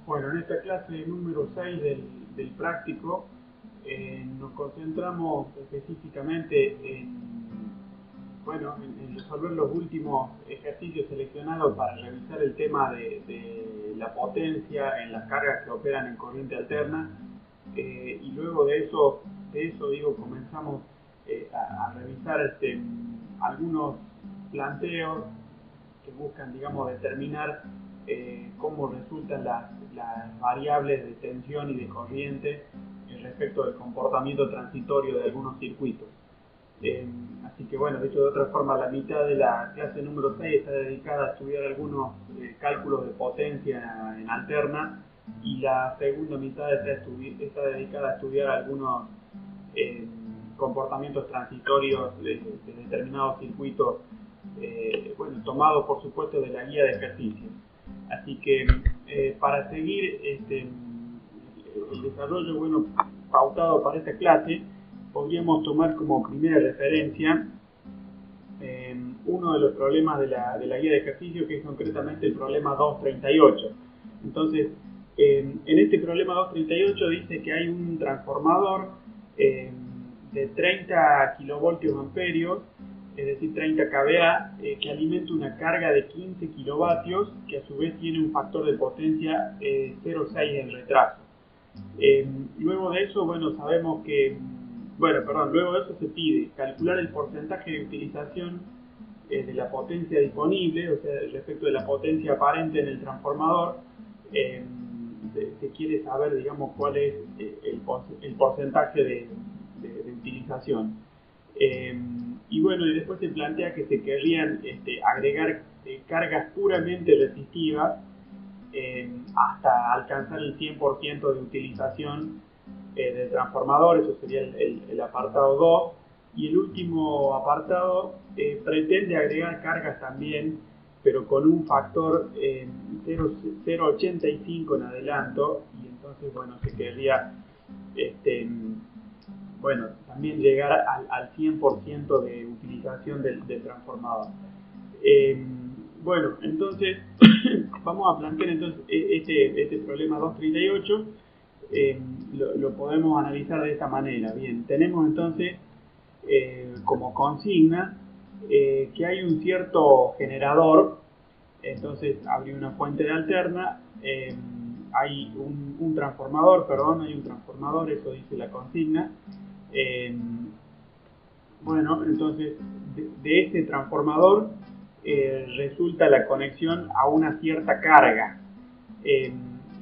Bueno, en esta clase número 6 del práctico nos concentramos específicamente en resolver los últimos ejercicios seleccionados para revisar el tema de la potencia en las cargas que operan en corriente alterna, y luego de eso comenzamos a revisar algunos planteos que buscan, determinar cómo resultan las variables de tensión y de corriente respecto del comportamiento transitorio de algunos circuitos. Así que bueno, dicho de otra forma, la mitad de la clase número 6 está dedicada a estudiar algunos cálculos de potencia en alterna, y la segunda mitad está dedicada a estudiar algunos comportamientos transitorios de determinados circuitos, tomados por supuesto de la guía de ejercicios. Así que para seguir el desarrollo pautado para esta clase, podríamos tomar como primera referencia uno de los problemas de la guía de ejercicio, que es concretamente el problema 238. Entonces, en este problema 238 dice que hay un transformador de 30 kilovoltios amperios, es decir, 30 kVA, que alimenta una carga de 15 kilovatios, que a su vez tiene un factor de potencia 0,6 en retraso. Luego de eso, luego de eso se pide calcular el porcentaje de utilización de la potencia disponible, o sea, respecto de la potencia aparente en el transformador. Se quiere saber, cuál es el porcentaje de utilización. Y después se plantea que se querrían agregar cargas puramente resistivas hasta alcanzar el 100% de utilización del transformador. Eso sería el apartado 2. Y el último apartado pretende agregar cargas también, pero con un factor 0,85 en adelanto, y entonces se querría también llegar al 100% de utilización del transformador. Entonces vamos a plantear entonces este problema 238. Lo podemos analizar de esta manera. Bien, tenemos entonces como consigna que hay un cierto generador. Entonces abrí una fuente de alterna, hay un transformador, eso dice la consigna. Entonces de este transformador resulta la conexión a una cierta carga.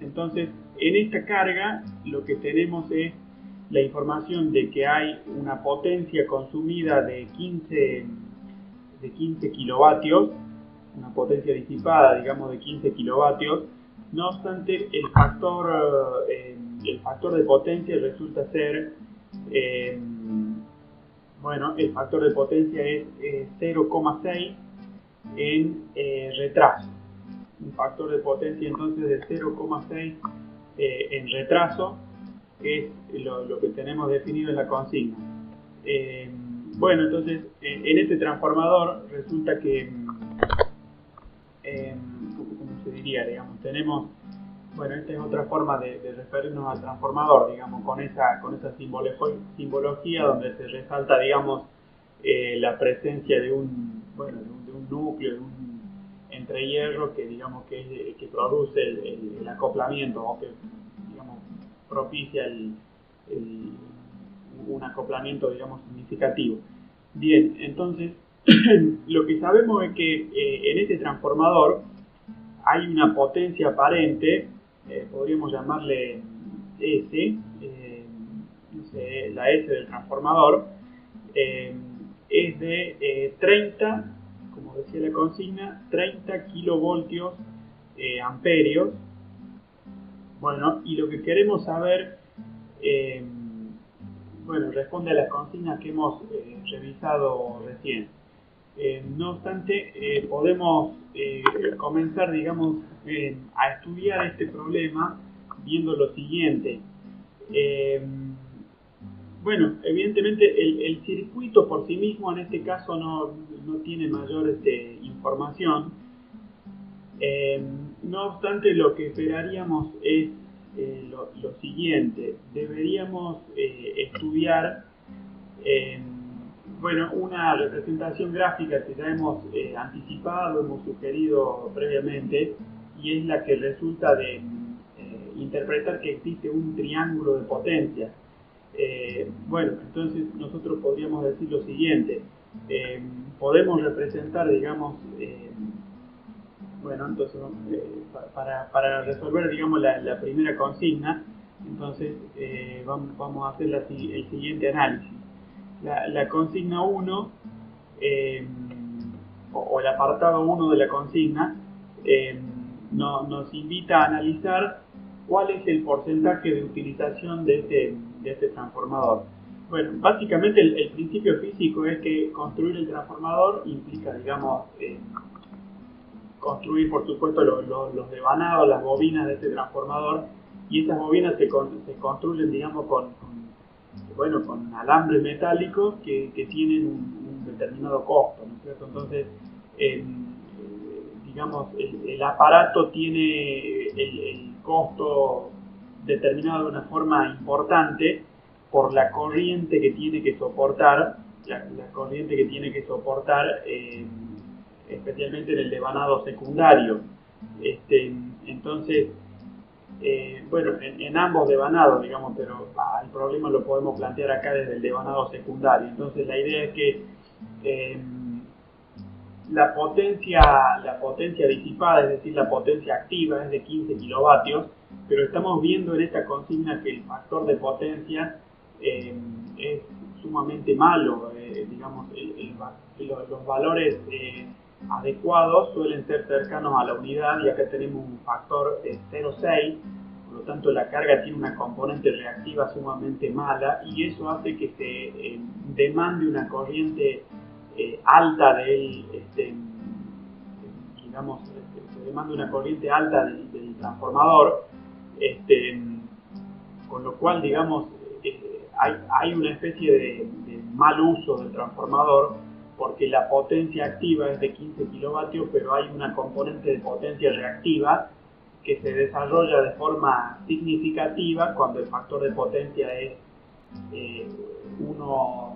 Entonces, en esta carga lo que tenemos es la información de que hay una potencia consumida de 15 kilovatios, una potencia disipada, de 15 kilovatios. No obstante, el factor de potencia resulta ser, el factor de potencia es 0,6 en retraso. Un factor de potencia entonces de 0,6 en retraso es lo que tenemos definido en la consigna. Entonces en este transformador resulta que, ¿cómo se diría? Tenemos, esta es otra forma de referirnos al transformador, con esa simbología donde se resalta, la presencia de un núcleo, de un entrehierro que produce el acoplamiento, o que propicia un acoplamiento significativo. Bien, entonces lo que sabemos es que en este transformador hay una potencia aparente, podríamos llamarle S, la S del transformador, es de 30, como decía la consigna, 30 kilovoltios amperios. Y lo que queremos saber, responde a las consignas que hemos revisado recién. No obstante, podemos comenzar, a estudiar este problema viendo lo siguiente. Evidentemente el circuito por sí mismo en este caso no tiene mayor información, Eh, no obstante, lo que esperaríamos es lo siguiente. Deberíamos estudiar bueno, una representación gráfica que ya hemos anticipado, hemos sugerido previamente, y es la que resulta de interpretar que existe un triángulo de potencia. Bueno, entonces nosotros podríamos decir lo siguiente. Podemos representar, digamos, bueno, entonces para resolver, digamos, la primera consigna, entonces vamos a hacer el siguiente análisis. La consigna 1, o el apartado 1 de la consigna, nos invita a analizar cuál es el porcentaje de utilización de este transformador. Bueno, básicamente el principio físico es que construir el transformador implica, digamos, construir, por supuesto, los devanados, las bobinas de este transformador, y esas bobinas se construyen, digamos, bueno, con alambre metálico que tienen un determinado costo, ¿no es cierto? Entonces, digamos, el aparato tiene el costo determinado de una forma importante por la corriente que tiene que soportar, la corriente que tiene que soportar, especialmente en el devanado secundario. Entonces, bueno, en ambos devanados, digamos, pero el problema lo podemos plantear acá desde el devanado secundario. Entonces, la idea es que la potencia disipada, es decir, la potencia activa, es de 15 kilovatios, pero estamos viendo en esta consigna que el factor de potencia es sumamente malo. Digamos, los valores adecuados suelen ser cercanos a la unidad, y acá tenemos un factor 0,6, por lo tanto la carga tiene una componente reactiva sumamente mala, y eso hace que se demande una corriente alta digamos, se demanda una corriente alta del transformador, con lo cual, digamos, hay una especie de mal uso del transformador, porque la potencia activa es de 15 kilovatios, pero hay una componente de potencia reactiva que se desarrolla de forma significativa cuando el factor de potencia es uno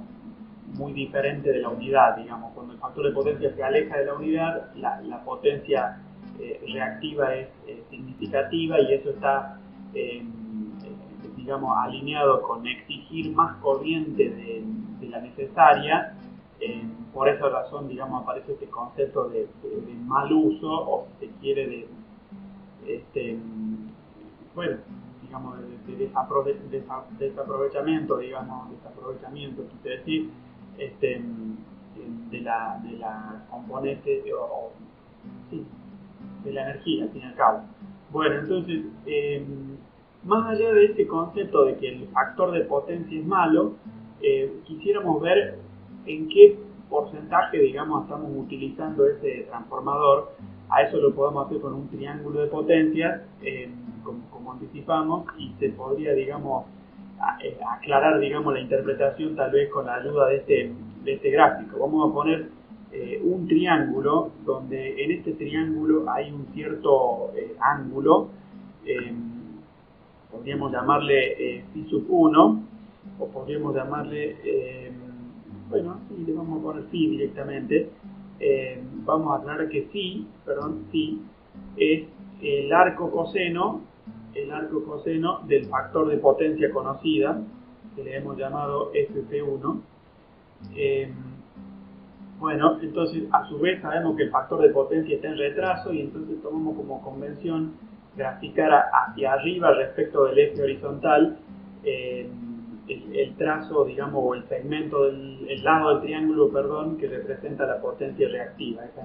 muy diferente de la unidad. Digamos, cuando el factor de potencia se aleja de la unidad, la potencia reactiva es significativa, y eso está digamos, alineado con exigir más corriente de la necesaria. Por esa razón, digamos, aparece este concepto de mal uso, o si se quiere, bueno, digamos, de desaprovechamiento, digamos, quise decir, de la componente, sí, de la energía, al fin y al cabo. Bueno, entonces, más allá de este concepto de que el factor de potencia es malo, quisiéramos ver en qué porcentaje, digamos, estamos utilizando ese transformador. A eso lo podemos hacer con un triángulo de potencias, como anticipamos, y se podría, digamos, aclarar, digamos, la interpretación tal vez con la ayuda de este gráfico. Vamos a poner un triángulo donde en este triángulo hay un cierto ángulo, podríamos llamarle phi sub 1, o podríamos llamarle, bueno, sí, le vamos a poner phi directamente. Vamos a aclarar que phi es el arco coseno del factor de potencia conocida, que le hemos llamado fp1. Bueno, entonces a su vez sabemos que el factor de potencia está en retraso, y entonces tomamos como convención graficar hacia arriba respecto del eje horizontal el trazo, digamos, o el segmento el lado del triángulo, perdón, que representa la potencia reactiva. Esa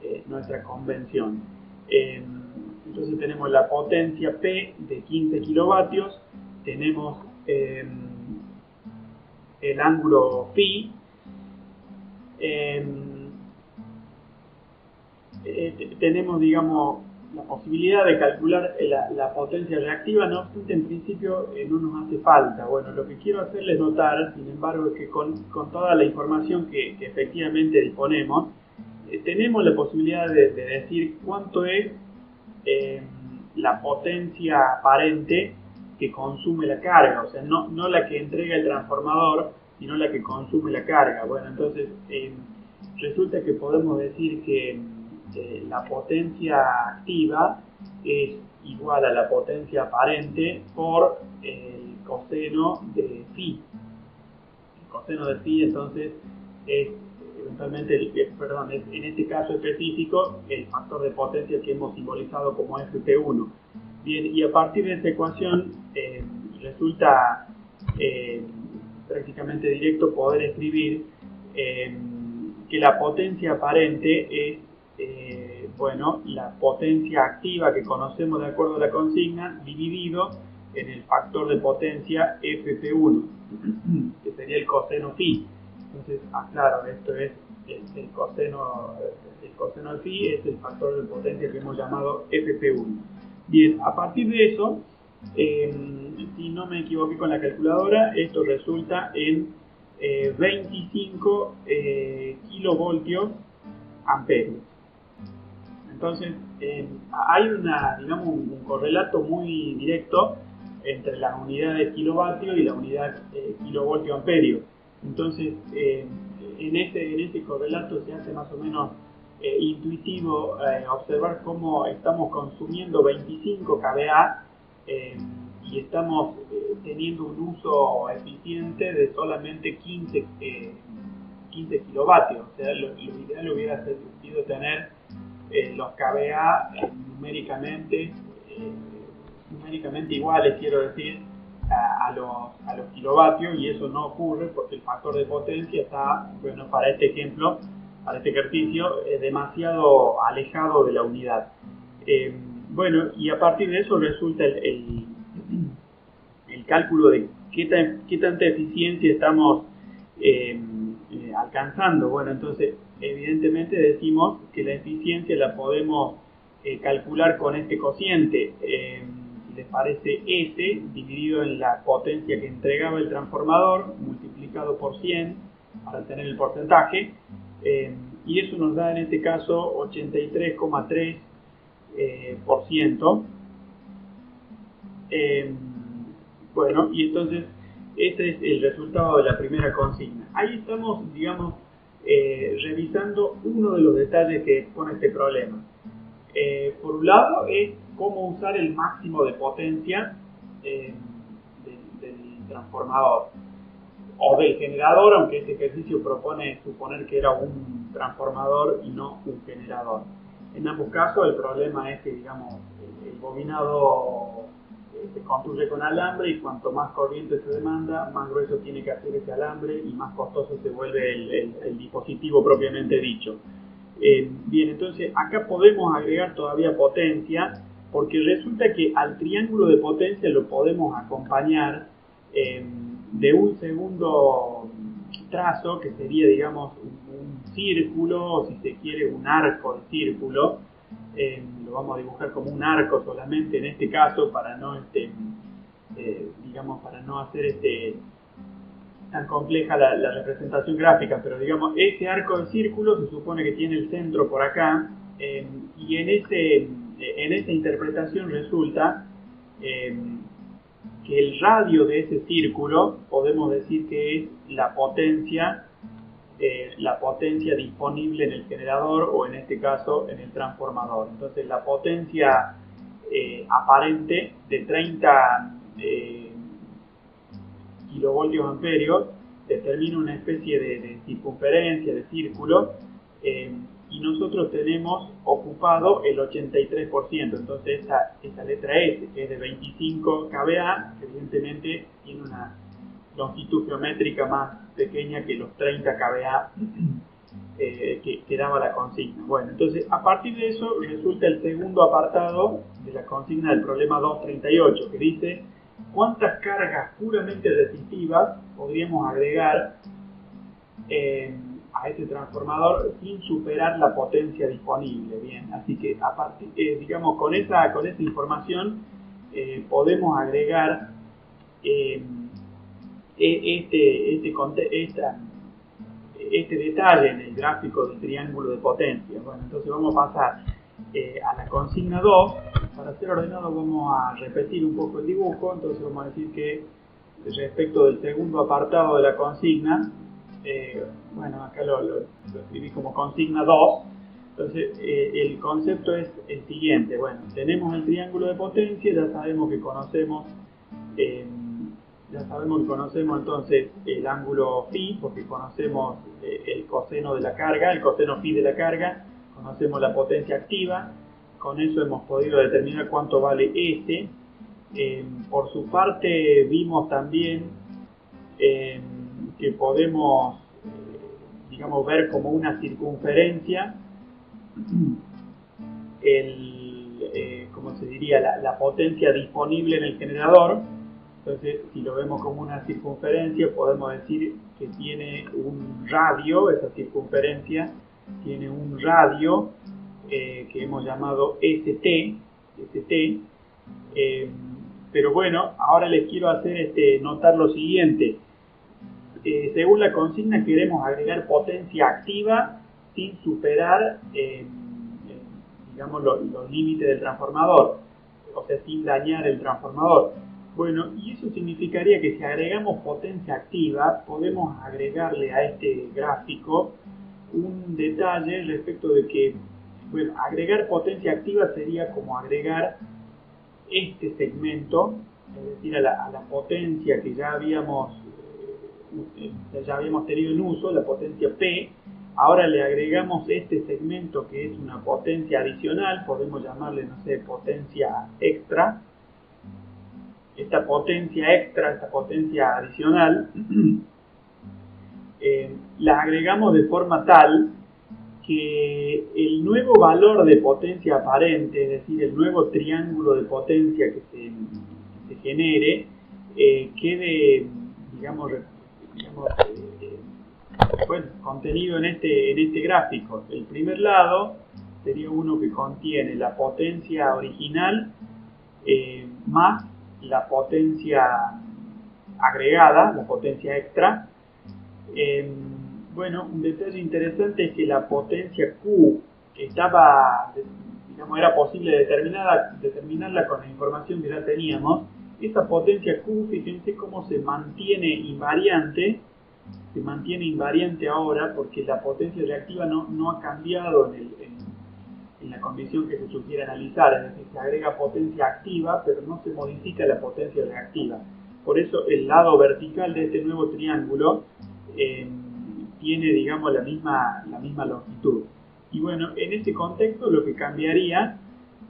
es nuestra convención. Entonces tenemos la potencia P de 15 kilovatios, tenemos el ángulo phi, tenemos, digamos, la posibilidad de calcular la potencia reactiva. No obstante, en principio no nos hace falta. Bueno, lo que quiero hacerles notar, sin embargo, es que con toda la información que efectivamente disponemos, tenemos la posibilidad de decir cuánto es la potencia aparente que consume la carga, o sea, no la que entrega el transformador, sino la que consume la carga. Bueno, entonces resulta que podemos decir que la potencia activa es igual a la potencia aparente por el coseno de phi. El coseno de phi entonces es eventualmente, en este caso específico, el factor de potencia que hemos simbolizado como FP1. Bien, y a partir de esta ecuación resulta prácticamente directo poder escribir que la potencia aparente es la potencia activa que conocemos de acuerdo a la consigna dividido en el factor de potencia FP1, que sería el coseno phi. Entonces, claro, esto es el coseno de phi, es el factor de potencia que hemos llamado FP1. Bien, a partir de eso, si no me equivoqué con la calculadora, esto resulta en 25 kilovoltios amperios. Entonces, hay un correlato muy directo entre la unidad de kilovatio y la unidad kilovoltio amperio. Entonces, en ese correlato se hace más o menos intuitivo observar cómo estamos consumiendo 25 kVA y estamos teniendo un uso eficiente de solamente 15 kilovatios. O sea, lo ideal hubiera sido tener los kVA numéricamente iguales, quiero decir, a los kilovatios, y eso no ocurre porque el factor de potencia está, bueno, para este ejemplo, para este ejercicio, demasiado alejado de la unidad. Bueno, y a partir de eso resulta el cálculo de qué tanta eficiencia estamos alcanzando. Bueno, entonces evidentemente decimos que la eficiencia la podemos calcular con este cociente, si les parece, S dividido en la potencia que entregaba el transformador multiplicado por 100 para tener el porcentaje, y eso nos da en este caso 83,3%. Bueno, y entonces este es el resultado de la primera consigna. Ahí estamos, digamos, revisando uno de los detalles que expone este problema. Por un lado es cómo usar el máximo de potencia del transformador o del generador, aunque este ejercicio propone suponer que era un transformador y no un generador. En ambos casos el problema es que, digamos, el bobinado se construye con alambre, y cuanto más corriente se demanda, más grueso tiene que hacer ese alambre y más costoso se vuelve el dispositivo propiamente dicho. Bien, entonces acá podemos agregar todavía potencia, porque resulta que al triángulo de potencia lo podemos acompañar de un segundo trazo, que sería, digamos, un círculo, o si se quiere un arco de círculo. Lo vamos a dibujar como un arco solamente en este caso, para no para no hacer tan compleja la representación gráfica, pero digamos, ese arco de círculo se supone que tiene el centro por acá, y en esa interpretación resulta que el radio de ese círculo podemos decir que es la potencia disponible en el generador, o en este caso en el transformador. Entonces la potencia aparente de 30 kilovoltios amperios determina una especie de circunferencia de círculo, y nosotros tenemos ocupado el 83%. Entonces esta letra S, que es de 25 kVA, evidentemente tiene una longitud geométrica más pequeña que los 30 kVA que daba la consigna. Bueno, entonces a partir de eso resulta el segundo apartado de la consigna del problema 238, que dice cuántas cargas puramente resistivas podríamos agregar a este transformador sin superar la potencia disponible. Bien, así que a partir, digamos, con esa información podemos agregar este detalle en el gráfico del triángulo de potencia. Bueno, entonces vamos a pasar a la consigna 2. Para ser ordenado vamos a repetir un poco el dibujo. Entonces vamos a decir que respecto del segundo apartado de la consigna, bueno, acá lo escribí como consigna 2. Entonces el concepto es el siguiente. Bueno, tenemos el triángulo de potencia, ya sabemos que conocemos entonces el ángulo phi, porque conocemos el coseno de la carga, el coseno phi de la carga, conocemos la potencia activa, con eso hemos podido determinar cuánto vale S. Por su parte vimos también que podemos, digamos, ver como una circunferencia ¿cómo se diría? La potencia disponible en el generador. Entonces, si lo vemos como una circunferencia, podemos decir que tiene un radio, esa circunferencia tiene un radio que hemos llamado ST. Pero bueno, ahora les quiero hacer notar lo siguiente. Según la consigna, queremos agregar potencia activa sin superar digamos, los límites del transformador, o sea, sin dañar el transformador. Bueno, y eso significaría que si agregamos potencia activa, podemos agregarle a este gráfico un detalle respecto de que, bueno, agregar potencia activa sería como agregar este segmento, es decir, a la potencia que ya habíamos tenido en uso, la potencia P. Ahora le agregamos este segmento que es una potencia adicional, podemos llamarle, no sé, potencia extra. Esta potencia adicional, la agregamos de forma tal que el nuevo valor de potencia aparente, es decir, el nuevo triángulo de potencia que se genere, quede, digamos, bueno, contenido en este gráfico. El primer lado sería uno que contiene la potencia original más la potencia agregada, la potencia extra. Bueno, un detalle interesante es que la potencia Q estaba, digamos, era posible determinarla con la información que ya teníamos. Esa potencia Q, fíjense cómo se mantiene invariante ahora, porque la potencia reactiva no ha cambiado en la condición que se sugiere analizar, es decir, se agrega potencia activa, pero no se modifica la potencia reactiva. Por eso el lado vertical de este nuevo triángulo tiene, digamos, la misma longitud. Y bueno, en este contexto lo que cambiaría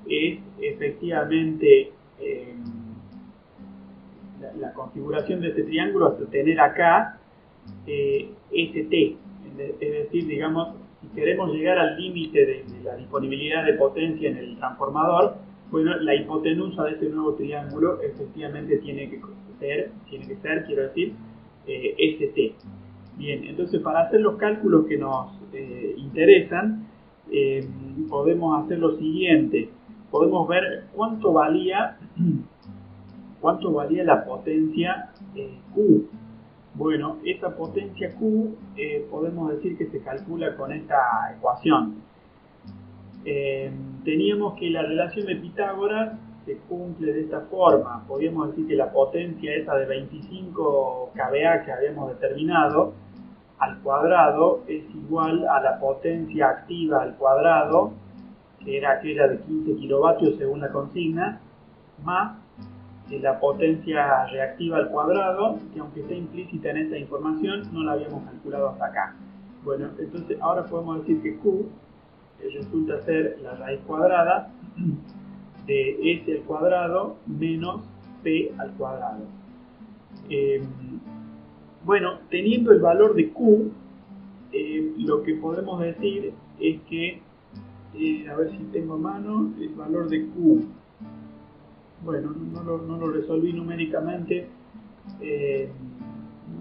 es efectivamente la configuración de este triángulo hasta tener acá ST, es decir, digamos, si queremos llegar al límite de la disponibilidad de potencia en el transformador, bueno, la hipotenusa de este nuevo triángulo efectivamente tiene que ser, quiero decir, ST. Bien, entonces para hacer los cálculos que nos interesan, podemos hacer lo siguiente. Podemos ver cuánto valía la potencia Q. Bueno, esa potencia Q podemos decir que se calcula con esta ecuación. Teníamos que la relación de Pitágoras se cumple de esta forma. Podríamos decir que la potencia esa de 25 kVA que habíamos determinado al cuadrado es igual a la potencia activa al cuadrado, que era aquella de 15 kilovatios según la consigna, más la potencia reactiva al cuadrado, que aunque está implícita en esta información, no la habíamos calculado hasta acá. Bueno, entonces ahora podemos decir que Q resulta ser la raíz cuadrada de S al cuadrado menos P al cuadrado. Bueno, teniendo el valor de Q, lo que podemos decir es que, a ver si tengo a mano, el valor de Q. Bueno, no lo resolví numéricamente,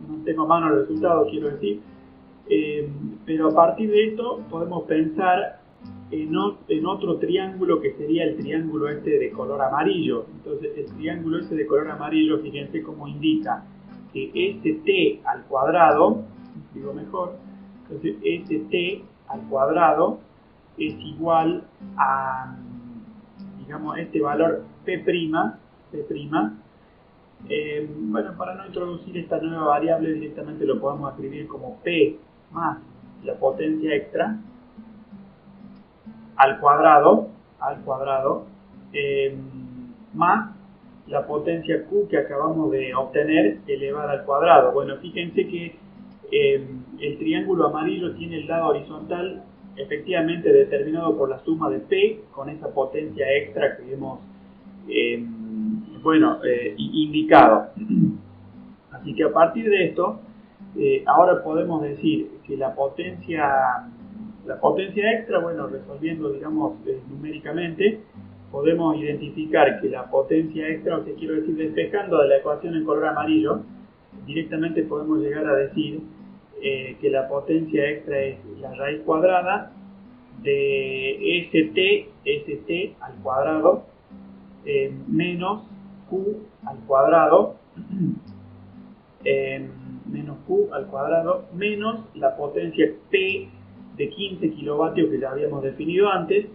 no tengo a mano el resultado, quiero decir, pero a partir de esto podemos pensar en otro triángulo que sería el triángulo este de color amarillo. Entonces el triángulo ese de color amarillo, fíjense cómo indica que ST al cuadrado, digo mejor, Entonces st al cuadrado es igual a, digamos, este valor P', bueno, para no introducir esta nueva variable directamente lo podemos escribir como P más la potencia extra al cuadrado, más la potencia Q que acabamos de obtener elevada al cuadrado. Bueno, fíjense que el triángulo amarillo tiene el lado horizontal efectivamente determinado por la suma de P con esa potencia extra que hemos indicado. Así que a partir de esto, ahora podemos decir que la potencia extra, bueno, resolviendo, digamos, numéricamente, podemos identificar que la potencia extra, o sea, quiero decir, despejando de la ecuación en color amarillo, directamente podemos llegar a decir que la potencia extra es la raíz cuadrada de st al cuadrado menos q al cuadrado menos la potencia P de 15 kilovatios que ya habíamos definido antes.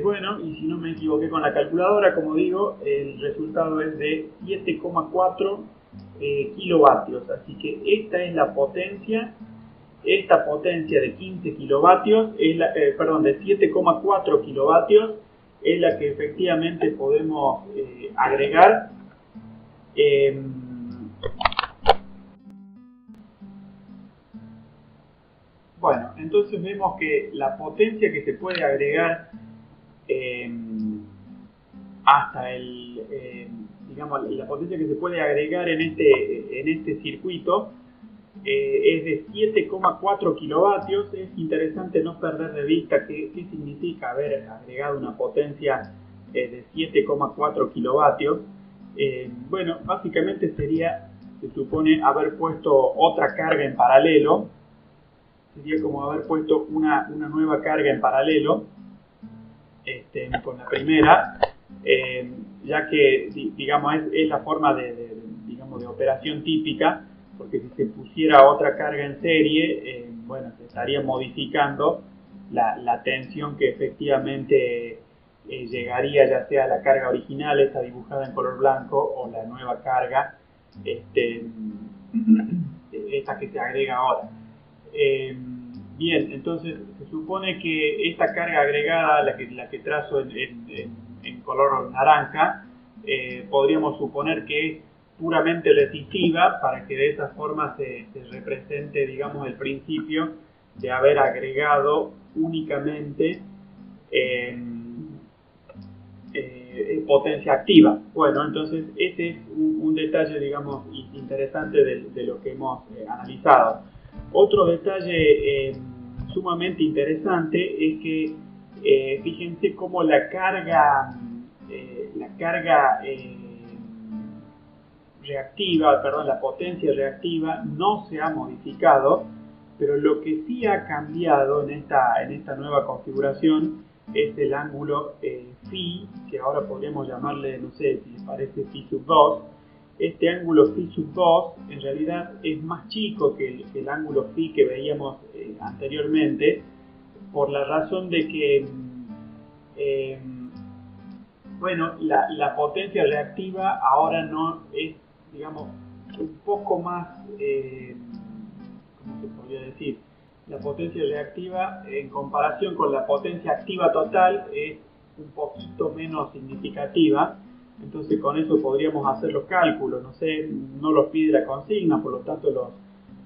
Bueno, y si no me equivoqué con la calculadora, como digo, el resultado es de 7,4 kilovatios. Así que esta es la potencia. Esta potencia de 15 kilovatios, de 7,4 kilovatios, es la que efectivamente podemos agregar. Bueno, entonces vemos que la potencia que se puede agregar la potencia que se puede agregar en este circuito es de 7,4 kilovatios. Es interesante no perder de vista qué significa haber agregado una potencia de 7,4 kilovatios. Bueno, básicamente se supone haber puesto otra carga en paralelo. Sería como haber puesto una nueva carga en paralelo con la primera, ya que, digamos, es la forma de operación típica, porque si se pusiera otra carga en serie, bueno, se estaría modificando la tensión que efectivamente llegaría, ya sea la carga original, esta dibujada en color blanco, o la nueva carga, esta que se agrega ahora. Bien, entonces se supone que esta carga agregada, la que trazo en color naranja, podríamos suponer que es puramente resistiva, para que de esa forma se represente, digamos, el principio de haber agregado únicamente potencia activa. Bueno, entonces ese es un detalle, digamos, interesante de lo que hemos analizado. Otro detalle sumamente interesante es que fíjense cómo la carga reactiva, perdón, la potencia reactiva no se ha modificado, pero lo que sí ha cambiado en esta nueva configuración es el ángulo phi, que ahora podríamos llamarle, no sé si les parece, phi sub 2. Este ángulo phi sub 2 en realidad es más chico que el ángulo phi que veíamos anteriormente, por la razón de que bueno, la potencia reactiva ahora no es, digamos, un poco más, ¿cómo se podría decir? La potencia reactiva en comparación con la potencia activa total es un poquito menos significativa. Entonces con eso podríamos hacer los cálculos, no sé, no los pide la consigna, por lo tanto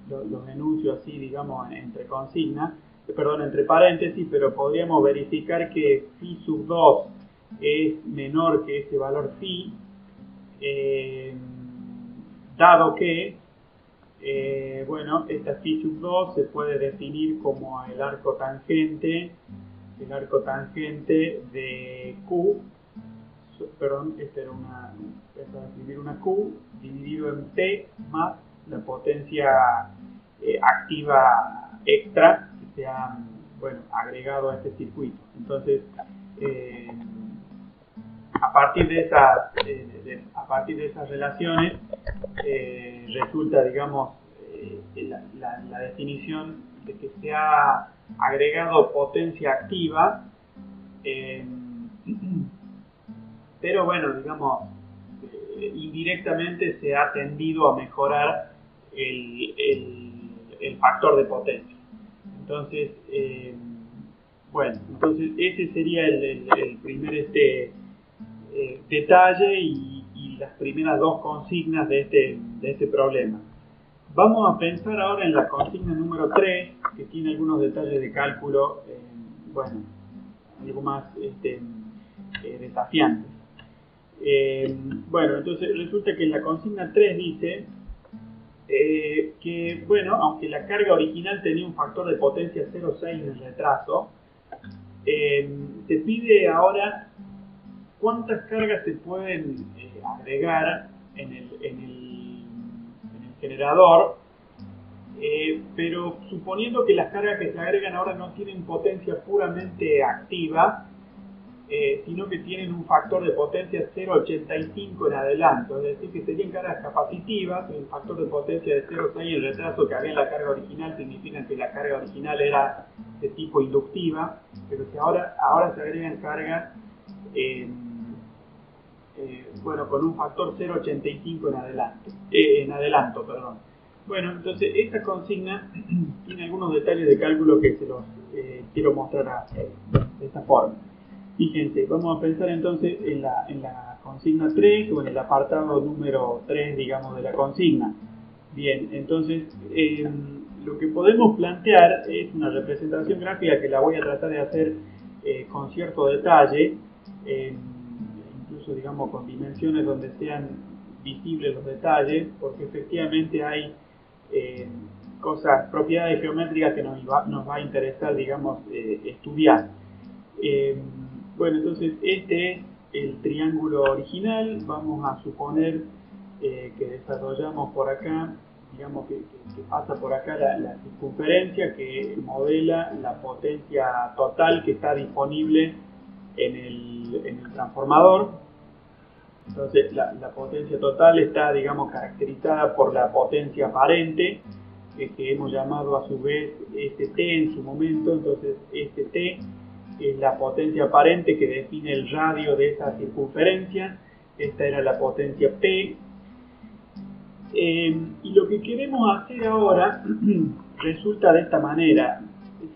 los enuncio así, digamos, entre paréntesis, pero podríamos verificar que phi sub 2 es menor que ese valor phi, dado que, bueno, esta phi sub 2 se puede definir como el arco tangente de Q, perdón, esta es escribir una Q dividido en P más la potencia activa extra que se ha, bueno, agregado a este circuito. Entonces, a partir de esas relaciones resulta, digamos, la definición que se ha agregado potencia activa, pero bueno, digamos, indirectamente se ha tendido a mejorar el factor de potencia. Entonces, bueno, entonces ese sería el primer detalle y las primeras dos consignas de este problema. Vamos a pensar ahora en la consigna número 3, que tiene algunos detalles de cálculo, bueno, algo más desafiantes. Bueno, entonces resulta que la consigna 3 dice que, bueno, aunque la carga original tenía un factor de potencia 0,6 en el retraso, se pide ahora cuántas cargas se pueden agregar en el generador, pero suponiendo que las cargas que se agregan ahora no tienen potencia puramente activa, sino que tienen un factor de potencia 0,85 en adelanto, es decir, que serían cargas capacitivas. El factor de potencia de 0,6 y el retraso que había en la carga original significan que la carga original era de tipo inductiva, pero que ahora se agregan cargas bueno, con un factor 0,85 en adelanto, perdón. Bueno, entonces esta consigna tiene algunos detalles de cálculo que se los quiero mostrar de esta forma. Fíjense, vamos a pensar entonces en la consigna 3 o en el apartado número 3, digamos, de la consigna. Bien, entonces lo que podemos plantear es una representación gráfica que la voy a tratar de hacer con cierto detalle, incluso, digamos, con dimensiones donde sean visibles los detalles, porque efectivamente hay propiedades geométricas que nos va a interesar, digamos, estudiar. Bueno, entonces este es el triángulo original. Vamos a suponer que desarrollamos por acá, digamos que pasa por acá la circunferencia que modela la potencia total que está disponible en el transformador. Entonces la potencia total está, digamos, caracterizada por la potencia aparente, que hemos llamado a su vez St en su momento. Entonces St es la potencia aparente que define el radio de esa circunferencia. Esta era la potencia P. Y lo que queremos hacer ahora resulta de esta manera.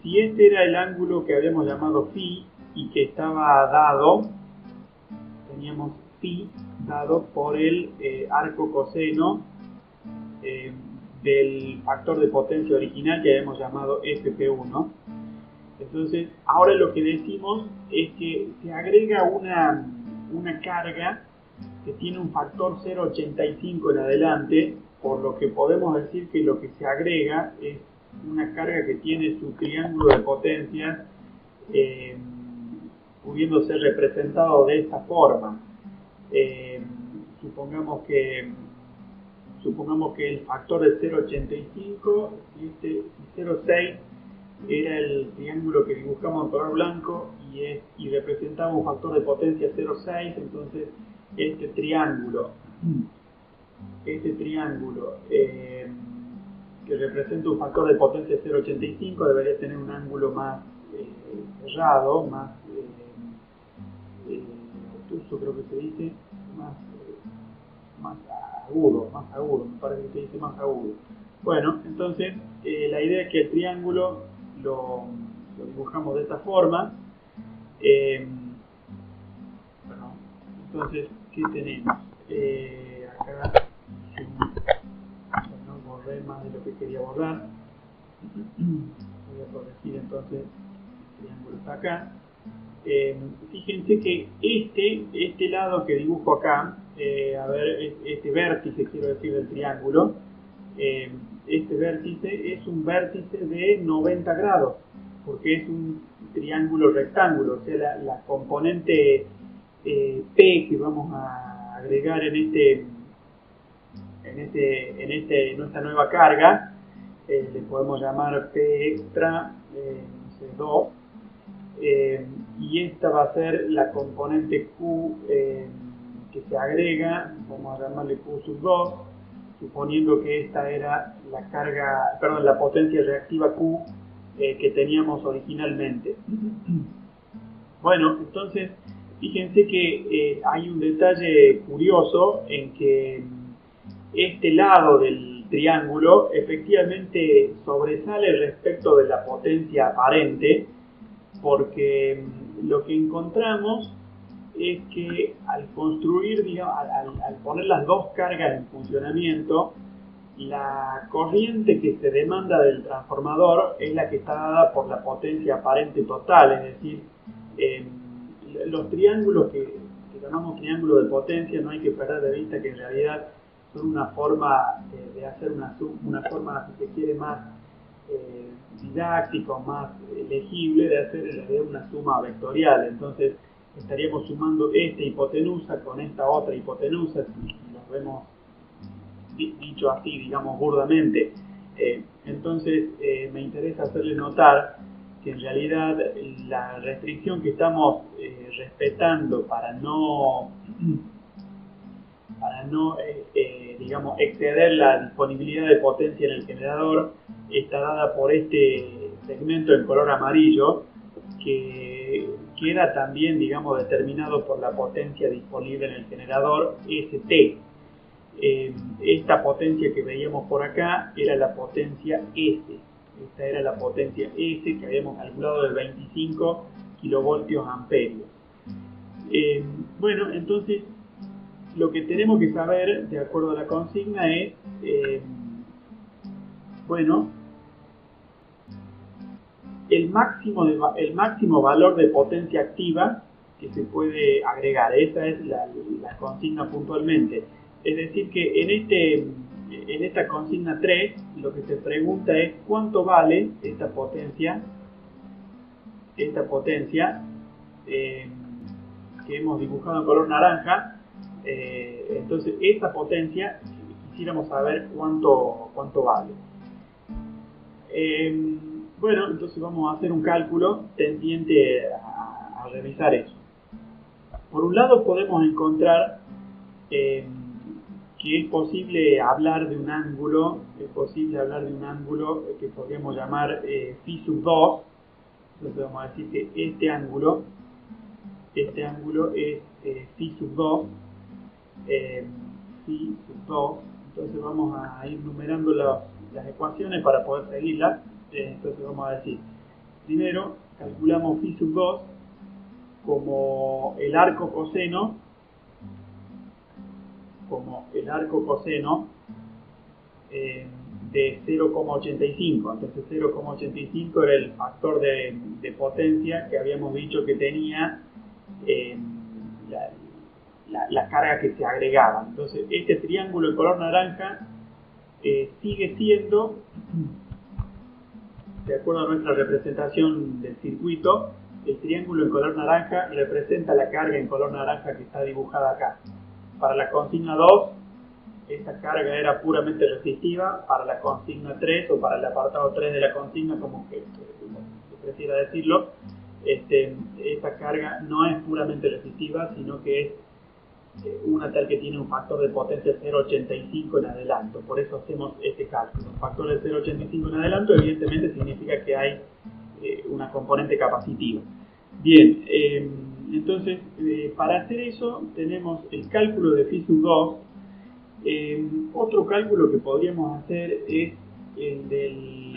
Si este era el ángulo que habíamos llamado phi y que estaba dado, teníamos phi dado por el arco coseno del factor de potencia original que habíamos llamado FP1. Entonces, ahora lo que decimos es que se agrega una carga que tiene un factor 0,85 en adelante, por lo que podemos decir que lo que se agrega es una carga que tiene su triángulo de potencias, pudiendo ser representado de esta forma. Supongamos que el factor de 0,85 y 0,6 era el triángulo que dibujamos en color blanco y representaba un factor de potencia 0,6. Entonces este triángulo que representa un factor de potencia 0,85 debería tener un ángulo más cerrado, más obtuso, creo que se dice, más agudo, me parece que se dice más agudo. Bueno, entonces la idea es que el triángulo lo dibujamos de esta forma. Bueno, entonces, ¿qué tenemos? Acá no borré más de lo que quería borrar. Voy a corregir entonces, el triángulo está acá. Fíjense que este lado que dibujo acá, este vértice, quiero decir, del triángulo, este vértice es un vértice de 90 grados, porque es un triángulo rectángulo. O sea, la componente P que vamos a agregar en nuestra nueva carga, le podemos llamar P extra, 2, y esta va a ser la componente Q que se agrega. Vamos a llamarle Q sub 2, suponiendo que esta era la potencia reactiva Q que teníamos originalmente. Bueno, entonces fíjense que hay un detalle curioso en que este lado del triángulo efectivamente sobresale respecto de la potencia aparente, porque lo que encontramos es que al construir, digamos, al poner las dos cargas en funcionamiento, la corriente que se demanda del transformador es la que está dada por la potencia aparente total, es decir, los triángulos que llamamos triángulos de potencia, no hay que perder de vista que en realidad son una forma de hacer una forma, si se quiere, más didáctica, más legible de hacer en realidad una suma vectorial. Entonces estaríamos sumando esta hipotenusa con esta otra hipotenusa, si nos vemos dicho así, digamos burdamente. Entonces me interesa hacerle notar que en realidad la restricción que estamos respetando para no digamos, exceder la disponibilidad de potencia en el generador está dada por este segmento en color amarillo, que queda también, digamos, determinado por la potencia disponible en el generador ST. Esta potencia que veíamos por acá era la potencia S. Esta era la potencia S que habíamos calculado de 25 kilovoltios amperios. Bueno, entonces lo que tenemos que saber, de acuerdo a la consigna, es, bueno, el máximo valor de potencia activa que se puede agregar. Esa es la consigna puntualmente. Es decir que en esta consigna 3 lo que se pregunta es cuánto vale esta potencia que hemos dibujado en color naranja. Entonces esta potencia quisiéramos saber cuánto vale. Bueno, entonces vamos a hacer un cálculo tendiente a revisar eso. Por un lado podemos encontrar que es posible hablar de un ángulo, que podríamos llamar phi sub 2. Entonces vamos a decir que este ángulo es phi sub 2. Phi sub 2. Entonces vamos a ir numerando las ecuaciones para poder seguirlas. Entonces vamos a decir, primero calculamos phi sub 2 como el arco coseno de 0,85. Entonces 0,85 era el factor de potencia que habíamos dicho que tenía la carga que se agregaba. Entonces este triángulo de color naranja sigue siendo, de acuerdo a nuestra representación del circuito, el triángulo en color naranja representa la carga en color naranja que está dibujada acá. Para la consigna 2, esta carga era puramente resistiva. Para la consigna 3, o para el apartado 3 de la consigna, como que prefiera decirlo, esta carga no es puramente resistiva, sino que es una tal que tiene un factor de potencia 0,85 en adelanto. Por eso hacemos este cálculo. Un factor de 0,85 en adelanto evidentemente significa que hay una componente capacitiva. Bien, entonces para hacer eso tenemos el cálculo de phi sub 2. Otro cálculo que podríamos hacer es el del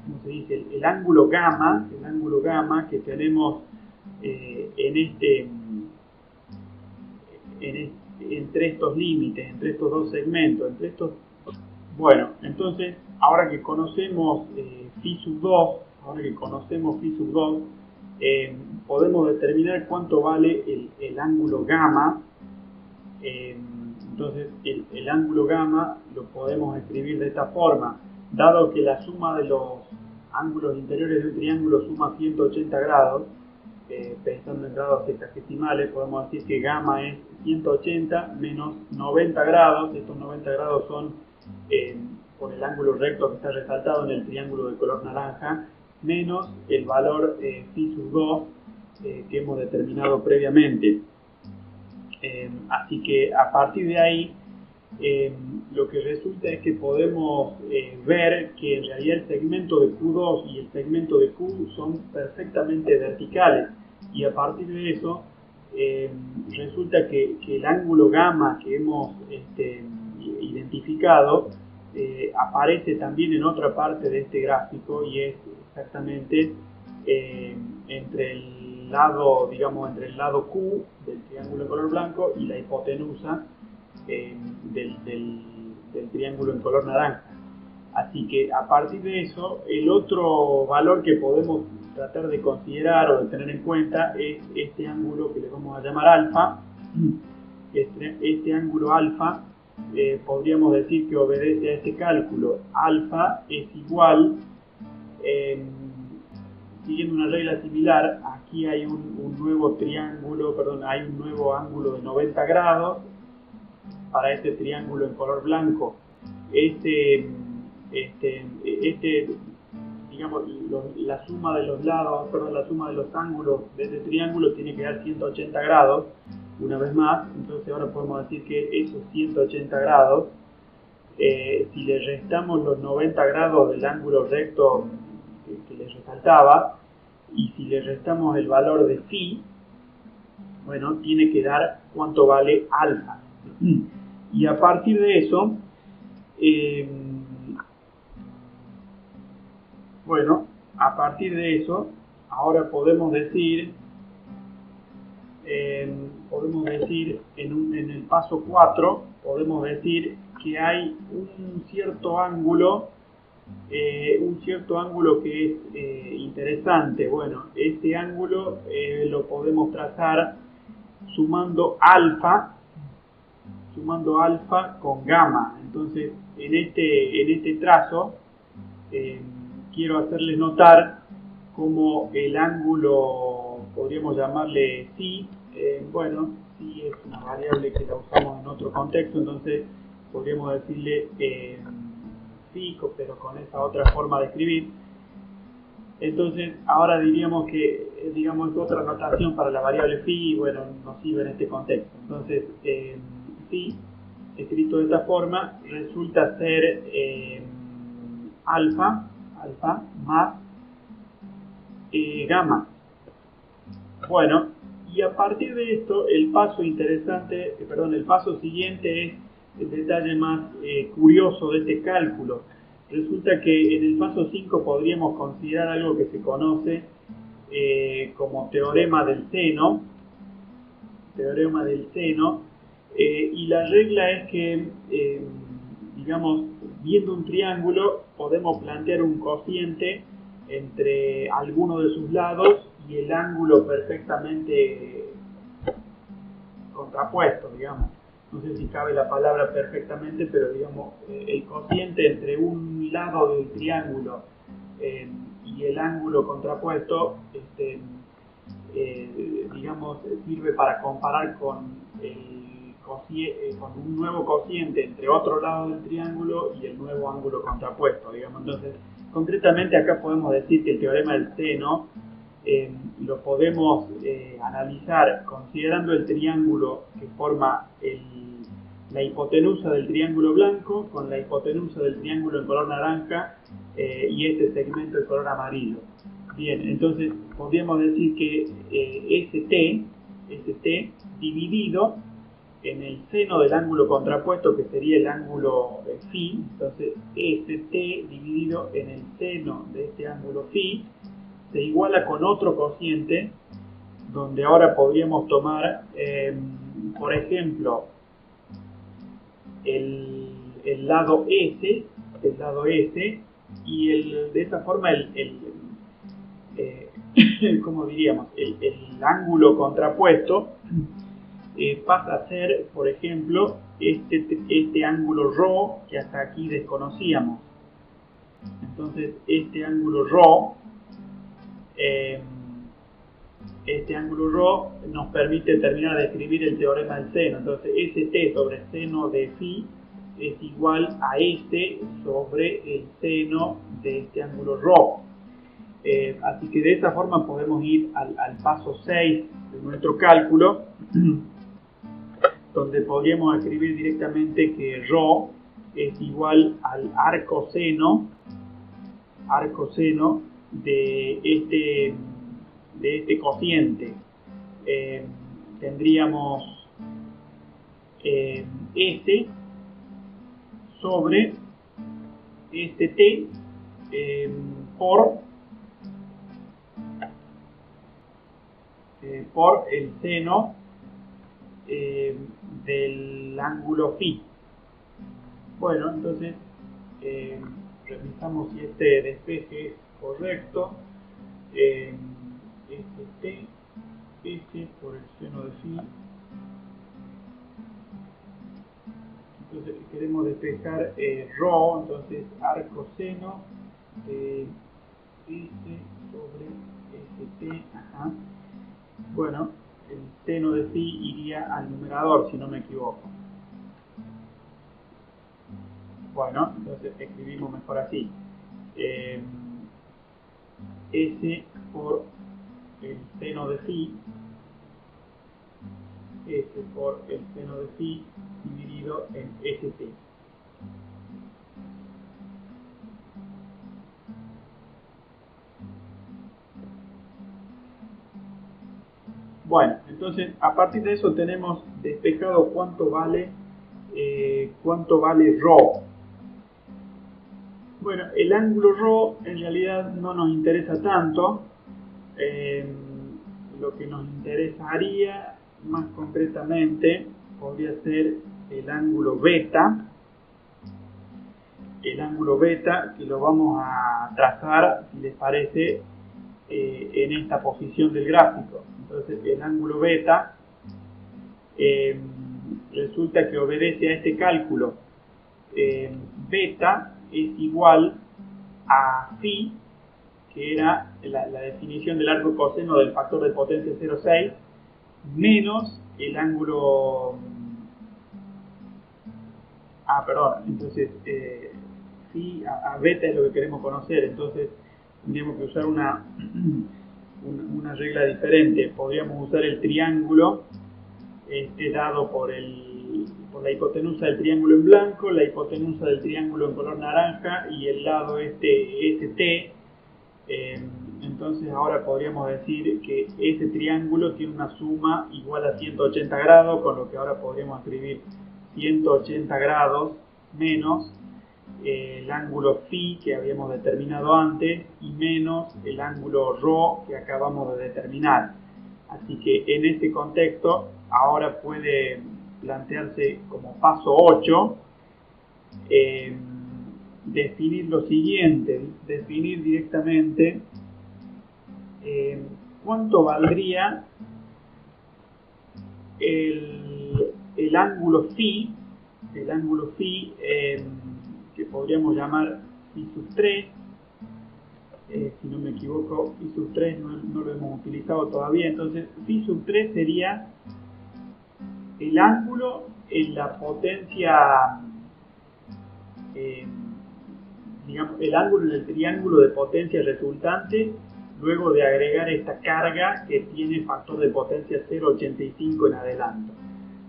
¿cómo se dice? El ángulo gamma que tenemos entre estos límites, entre estos dos segmentos, Bueno, entonces ahora que conocemos phi sub 2, podemos determinar cuánto vale el ángulo gamma. Entonces el ángulo gamma lo podemos escribir de esta forma: dado que la suma de los ángulos interiores de un triángulo suma 180 grados, pensando en grados sexagesimales, podemos decir que gamma es 180 menos 90 grados. Estos 90 grados son por el ángulo recto que está resaltado en el triángulo de color naranja, menos el valor phi sub 2 que hemos determinado previamente. Así que a partir de ahí lo que resulta es que podemos ver que en realidad el segmento de Q2 y el segmento de Q son perfectamente verticales, y a partir de eso resulta que el ángulo gamma que hemos identificado aparece también en otra parte de este gráfico, y es exactamente entre el lado, digamos, entre el lado Q del triángulo en color blanco y la hipotenusa del triángulo en color naranja. Así que a partir de eso, el otro valor que podemos tratar de considerar o de tener en cuenta es este ángulo que le vamos a llamar alfa. Este ángulo alfa podríamos decir que obedece a este cálculo. Alfa es igual, siguiendo una regla similar, aquí hay un nuevo triángulo, perdón, hay un nuevo ángulo de 90 grados para este triángulo en color blanco. Digamos, la suma de los lados, perdón, la suma de los ángulos de este triángulo tiene que dar 180 grados, una vez más. Entonces ahora podemos decir que esos 180 grados, si le restamos los 90 grados del ángulo recto que les resaltaba, y si le restamos el valor de phi, bueno, tiene que dar cuánto vale alfa. Y a partir de eso, bueno, a partir de eso, ahora podemos decir en el paso 4, podemos decir que hay un cierto ángulo que es interesante. Bueno, este ángulo lo podemos trazar sumando alfa con gamma. Entonces, en este trazo quiero hacerles notar como el ángulo, podríamos llamarle phi. Bueno, phi es una variable que la usamos en otro contexto, entonces podríamos decirle phi, pero con esa otra forma de escribir. Entonces, ahora diríamos que, digamos, otra notación para la variable phi, bueno, nos sirve en este contexto. Entonces, phi, escrito de esta forma, resulta ser alfa más gamma. Bueno, y a partir de esto, el paso siguiente es el detalle más curioso de este cálculo. Resulta que en el paso 5 podríamos considerar algo que se conoce como teorema del seno. Y la regla es que, digamos, viendo un triángulo, podemos plantear un cociente entre alguno de sus lados y el ángulo perfectamente contrapuesto, digamos. No sé si cabe la palabra perfectamente, pero digamos, el cociente entre un lado del triángulo y el ángulo contrapuesto, digamos, sirve para comparar con un nuevo cociente entre otro lado del triángulo y el nuevo ángulo contrapuesto, digamos. Entonces, concretamente acá podemos decir que el teorema del seno lo podemos analizar considerando el triángulo que forma la hipotenusa del triángulo blanco con la hipotenusa del triángulo en color naranja y este segmento de color amarillo. Bien, entonces podríamos decir que ST dividido en el seno del ángulo contrapuesto, que sería el ángulo phi, entonces ST dividido en el seno de este ángulo phi se iguala con otro cociente, donde ahora podríamos tomar, por ejemplo, el lado S, y de esta forma ¿cómo diríamos? El ángulo contrapuesto pasa a ser, por ejemplo, este ángulo ρ que hasta aquí desconocíamos. Entonces, este ángulo ρ nos permite terminar de escribir el teorema del seno. Entonces, ST sobre seno de phi es igual a S sobre el seno de este ángulo ρ. Así que de esta forma podemos ir al paso 6 de nuestro cálculo, donde podríamos escribir directamente que ρ es igual al arcoseno de este cociente. Tendríamos S sobre este T por el seno del ángulo φ. Bueno, entonces revisamos si este despeje es correcto. T, S por el seno de φ. Entonces queremos despejar ρ, entonces arcoseno de S sobre ST. Ajá. Bueno, el seno de φ iría al numerador, si no me equivoco. Bueno, entonces escribimos mejor así. S por el seno de φ, S por el seno de φ dividido en ST. Bueno, entonces a partir de eso tenemos despejado cuánto vale ρ. Bueno, el ángulo ρ en realidad no nos interesa tanto. Lo que nos interesaría más concretamente podría ser el ángulo beta. El ángulo beta, que lo vamos a trazar, si les parece, en esta posición del gráfico. Entonces el ángulo beta resulta que obedece a este cálculo. Beta es igual a phi, que era la definición del arco coseno del factor de potencia 0,6, menos el ángulo... entonces phi a beta es lo que queremos conocer, entonces tendríamos que usar una regla diferente. Podríamos usar el triángulo dado por la hipotenusa del triángulo en blanco, la hipotenusa del triángulo en color naranja y el lado ST. Entonces ahora podríamos decir que ese triángulo tiene una suma igual a 180 grados, con lo que ahora podríamos escribir 180 grados menos el ángulo φ que habíamos determinado antes y menos el ángulo ρ que acabamos de determinar. Así que en este contexto ahora puede plantearse como paso 8 definir lo siguiente, definir directamente cuánto valdría el ángulo φ, que podríamos llamar φ sub 3, si no me equivoco, φ sub 3 no lo hemos utilizado todavía, entonces φ sub 3 sería el ángulo en la potencia, digamos, el ángulo en el triángulo de potencia resultante luego de agregar esta carga que tiene factor de potencia 0,85 en adelanto.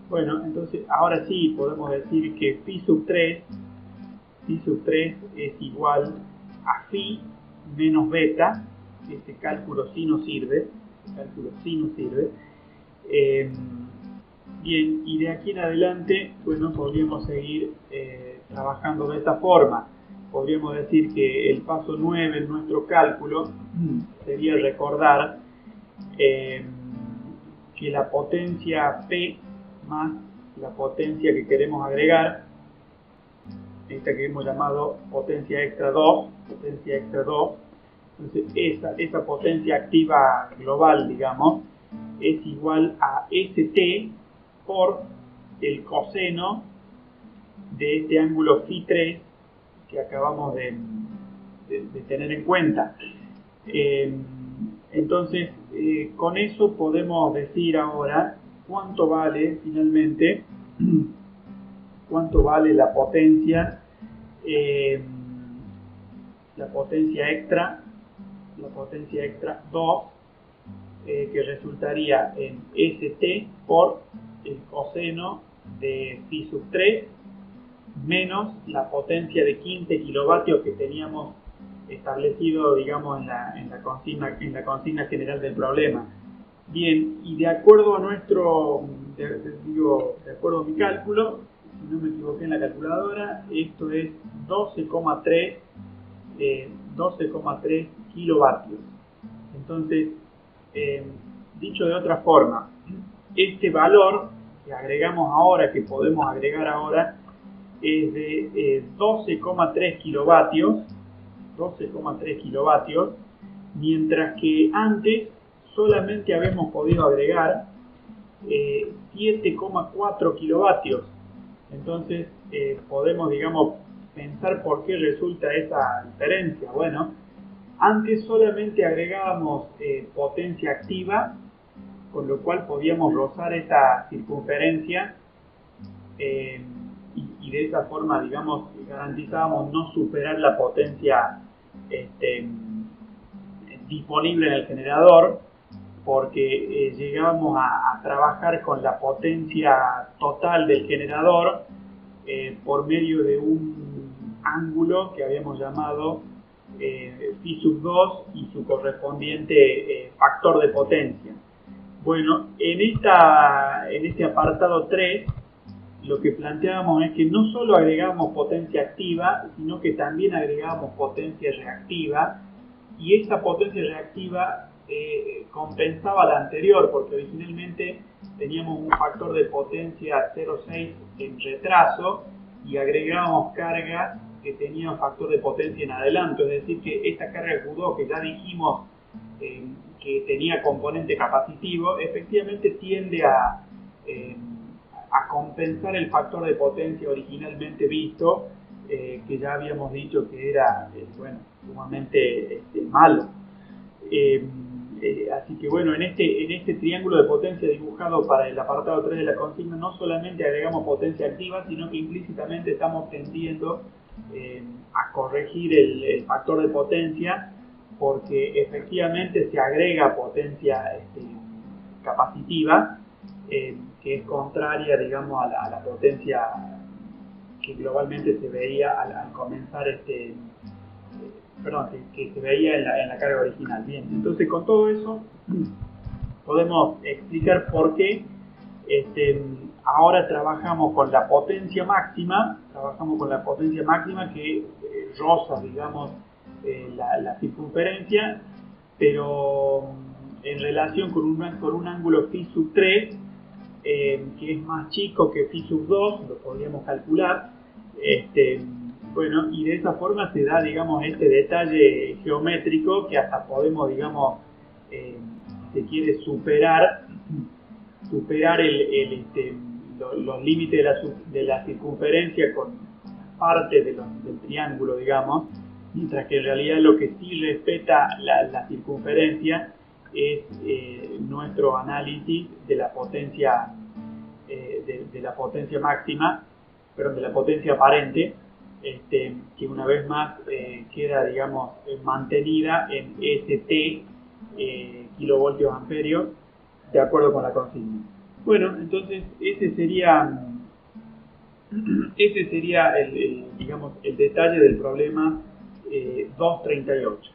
Bueno, entonces ahora sí podemos decir que φ sub 3 es igual a phi menos beta. Este cálculo sí nos sirve. Bien, y de aquí en adelante, bueno, podríamos seguir trabajando de esta forma. Podríamos decir que el paso 9 en nuestro cálculo sería recordar que la potencia P más la potencia que queremos agregar, esta que hemos llamado potencia extra 2, entonces esa potencia activa global, digamos, es igual a ST por el coseno de este ángulo φ3 que acabamos de tener en cuenta. Entonces, con eso podemos decir ahora cuánto vale finalmente, cuánto vale la potencia extra 2, que resultaría en ST por el coseno de phi sub 3 menos la potencia de 15 kilovatios que teníamos establecido, digamos, en la consigna general del problema. Bien, y de acuerdo a de acuerdo a mi cálculo, si no me equivoqué en la calculadora, esto es 12,3 kilovatios. Entonces, dicho de otra forma, este valor que agregamos ahora, que podemos agregar ahora, es de 12,3 kilovatios, mientras que antes solamente habíamos podido agregar 7,4 kilovatios. Entonces podemos, digamos, pensar por qué resulta esa diferencia. Bueno, antes solamente agregábamos potencia activa, con lo cual podíamos rozar esa circunferencia y de esa forma, digamos, garantizábamos no superar la potencia disponible en el generador, porque llegábamos a trabajar con la potencia total del generador por medio de un ángulo que habíamos llamado phi sub 2 y su correspondiente factor de potencia. Bueno, en este apartado 3, lo que planteábamos es que no solo agregábamos potencia activa, sino que también agregábamos potencia reactiva, y esta potencia reactiva compensaba la anterior, porque originalmente teníamos un factor de potencia 0,6 en retraso y agregábamos carga que tenía un factor de potencia en adelanto, es decir, que esta carga Q2 que ya dijimos que tenía componente capacitivo, efectivamente tiende a compensar el factor de potencia originalmente visto, que ya habíamos dicho que era sumamente malo. Así que bueno, en este triángulo de potencia dibujado para el apartado 3 de la consigna, no solamente agregamos potencia activa, sino que implícitamente estamos tendiendo a corregir el factor de potencia, porque efectivamente se agrega potencia capacitiva, que es contraria, digamos, a la potencia que globalmente se veía al comenzar que se veía en la carga original. Bien, entonces con todo eso podemos explicar por qué ahora trabajamos con la potencia máxima, que roza, digamos, la circunferencia, pero en relación con un ángulo phi sub 3, que es más chico que phi sub 2, lo podríamos calcular. Bueno, y de esa forma se da, digamos, este detalle geométrico que hasta podemos, digamos, si se quiere superar los límites de la circunferencia con partes del triángulo, digamos, mientras que en realidad lo que sí respeta la circunferencia es nuestro análisis de la potencia de la potencia máxima, perdón, de la potencia aparente, que una vez más queda, digamos, mantenida en ST kilovoltios amperios, de acuerdo con la consigna. Bueno, entonces ese sería digamos, el detalle del problema 238.